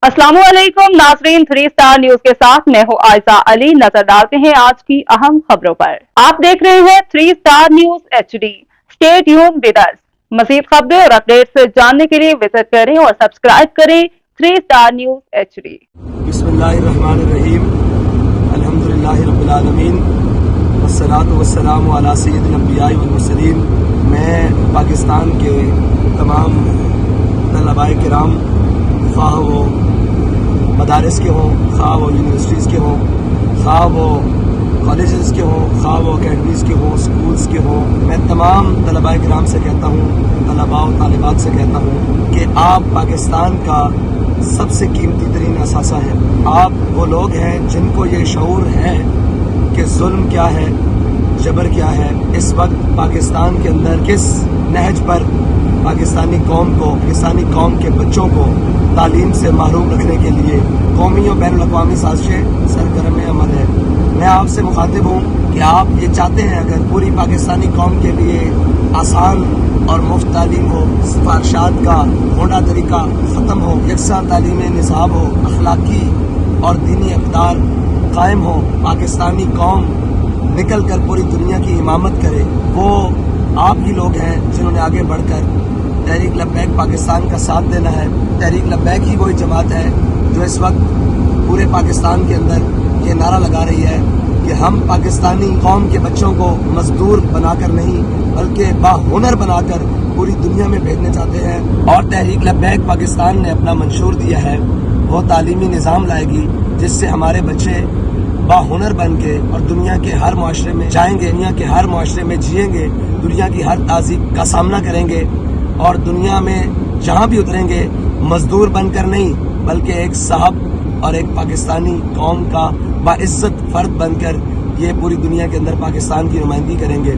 अस्सलामु अलैकुम नाज़रीन, 3 स्टार न्यूज के साथ मैं हूँ आयशा अली। नजर डालते हैं आज की अहम खबरों पर। आप देख रहे हैं 3 star news HD। Stay tuned with us. मज़ीद खबरें और अपडेट्स जानने के लिए विजिट करें और सब्सक्राइब करें 3 स्टार न्यूज HD। बिस्मिल्लाहिर्रहमानिर्रहीम, अल्हम्दुलिल्लाहि रब्बिल आलमीन, वस्सलातु वस्सलामु अला सय्यिदिल अंबिया'i वल मुरसलीन। मैं पाकिस्तान के तमाम तलबाए किराम, ख्वाह वो मदारिस के हों, ख्वाह वो यूनिवर्सिटीज़ के हों, ख्वाह वो कॉलेजेस के हों, ख्वाह वो अकेडमीज़ के हों, स्कूल्स के हों, मैं तमाम तलबाए किराम से कहता हूँ, तलबा और तालिबात से कहता हूँ कि आप पाकिस्तान का सबसे कीमती तरीन असासा है। आप वो लोग हैं जिनको ये शऊर है कि जुल्म क्या है, जबर क्या है। इस वक्त पाकिस्तान के अंदर किस नहज पर पाकिस्तानी कौम को, पाकिस्तानी कौम के बच्चों को तालीम से महरूम रखने के लिए कौमी और बैनुल अक़वामी साजिशें सरगर्म अमल है। मैं आपसे मुखातिब हूँ कि आप ये चाहते हैं अगर पूरी पाकिस्तानी कौम के लिए आसान और मुफ्त तालीम हो, सिफारशात का घोड़ा तरीका ख़त्म हो, यकसा तालीम निसाब हो, अखलाकी और दीनी अक़दार कायम हो, पाकिस्तानी कौम निकल कर पूरी दुनिया की इमामत करे, वो आप ही लोग हैं जिन्होंने आगे बढ़कर तहरीक लब्बैक पाकिस्तान का साथ देना है। तहरीक लब्बैक ही वही जमात है जो इस वक्त पूरे पाकिस्तान के अंदर ये नारा लगा रही है कि हम पाकिस्तानी कौम के बच्चों को मजदूर बनाकर नहीं बल्कि बाहुनर बनाकर पूरी दुनिया में भेजने चाहते हैं। और तहरीक लब्बैक पाकिस्तान ने अपना मंशूर दिया है, वो तालीमी निज़ाम लाएगी जिससे हमारे बच्चे बाहुनर बन के और दुनिया के हर मुआशरे में जाएंगे, दुनिया के हर मुआशरे में जिएंगे, दुनिया की हर तहज़ीब का सामना करेंगे और दुनिया में जहाँ भी उतरेंगे मजदूर बनकर नहीं बल्कि एक साहब और एक पाकिस्तानी कौम का बाइज्जत फर्द बनकर ये पूरी दुनिया के अंदर पाकिस्तान की नुमाइंदगी करेंगे।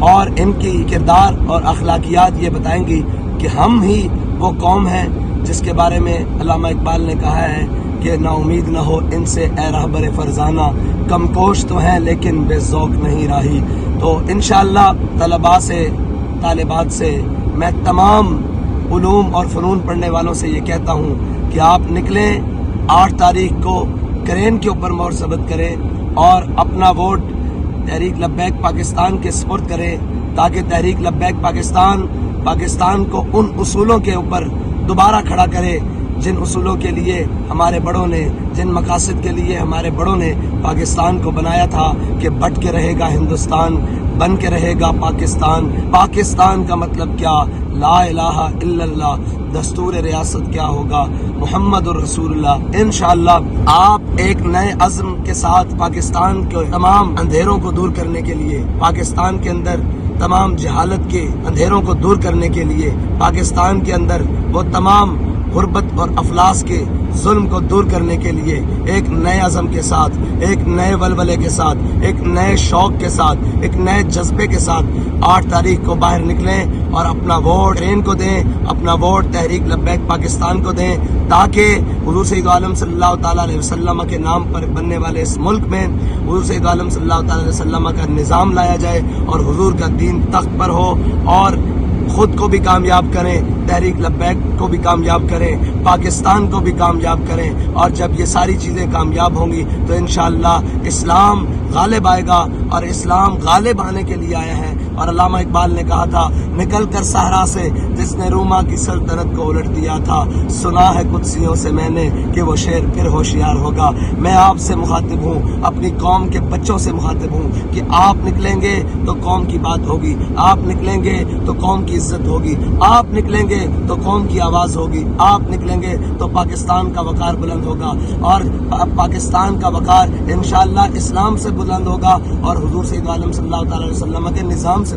और इनकी किरदार और अखलाकियात ये बताएंगी कि हम ही वो कौम हैं जिसके बारे में अल्लामा इकबाल ने कहा है कि ना उम्मीद न हो इनसे ए रहबर फरजाना, कमकोश तो हैं लेकिन बेज़ौक नहीं राही। तो इंशाअल्लाह तलबा से, तालिबात से, मैं तमाम उलूम और फ़नून पढ़ने वालों से ये कहता हूँ कि आप निकलें, 8 तारीख को क्रेन के ऊपर मोहर सबत करें और अपना वोट तहरीक लब्बैक पाकिस्तान के सुपुर्द करें ताकि तहरीक लब्बैक पाकिस्तान को उन उसूलों के ऊपर दोबारा खड़ा करे जिन उसूलों के लिए हमारे बड़ों ने, जिन मकासद के लिए हमारे बड़ों ने पाकिस्तान को बनाया था कि बट के रहेगा हिंदुस्तान, बन के रहेगा पाकिस्तान। पाकिस्तान का मतलब क्या? ला इलाहा इल्लल्लाह, दस्तूर रियासत क्या होगा? मुहम्मदुर रसूलुल्लाह। इंशाअल्लाह आप एक नए अज़्म के साथ पाकिस्तान के तमाम अंधेरों को दूर करने के लिए, पाकिस्तान के अंदर तमाम जहालत के अंधेरों को दूर करने के लिए, पाकिस्तान के अंदर वो तमाम गुर्बत और अफलास के जुल्म को दूर करने के लिए एक नए अज़म के साथ, एक नए वलवले के साथ, एक नए शौक के साथ, एक नए जज्बे के साथ 8 तारीख को बाहर निकलें और अपना वोट ट्रेन को दें, अपना वोट तहरीक लब्बैक पाकिस्तान को दें ताकि हुज़ूर सय्यद आलम सल्लल्लाहु तआला अलैहि वसल्लम के नाम पर बनने वाले इस मुल्क में हुज़ूर सय्यद आलम सल्लल्लाहु तआला अलैहि वसल्लम का निज़ाम लाया जाए और हुज़ूर का दीन तख्त पर हो और खुद को भी कामयाब करें, तहरीक लब्बैक को भी कामयाब करें, पाकिस्तान को भी कामयाब करें। और जब ये सारी चीज़ें कामयाब होंगी तो इंशाअल्लाह इस्लाम गालिब आएगा और इस्लाम गालिब आने के लिए आया है। और अल्लामा इकबाल ने कहा था, निकल कर सहरा से जिसने रूमा की सल्तनत को उलट दिया था, सुना है कुदसियों से मैंने कि वो शेर फिर होशियार होगा। मैं आपसे मुखातिब हूँ, अपनी कौम के बच्चों से मुखातिब हूँ कि आप निकलेंगे तो कौम की बात होगी, आप निकलेंगे तो कौम की इज्जत होगी, आप निकलेंगे तो कौम की आवाज़ होगी, आप निकलेंगे तो पाकिस्तान का वकार बुलंद होगा और पाकिस्तान का वकार इंशाअल्लाह इस्लाम से बुलंद होगा और हुज़ूर सय्यद आलम सल्लल्लाहु अलैहि वसल्लम के निज़ाम से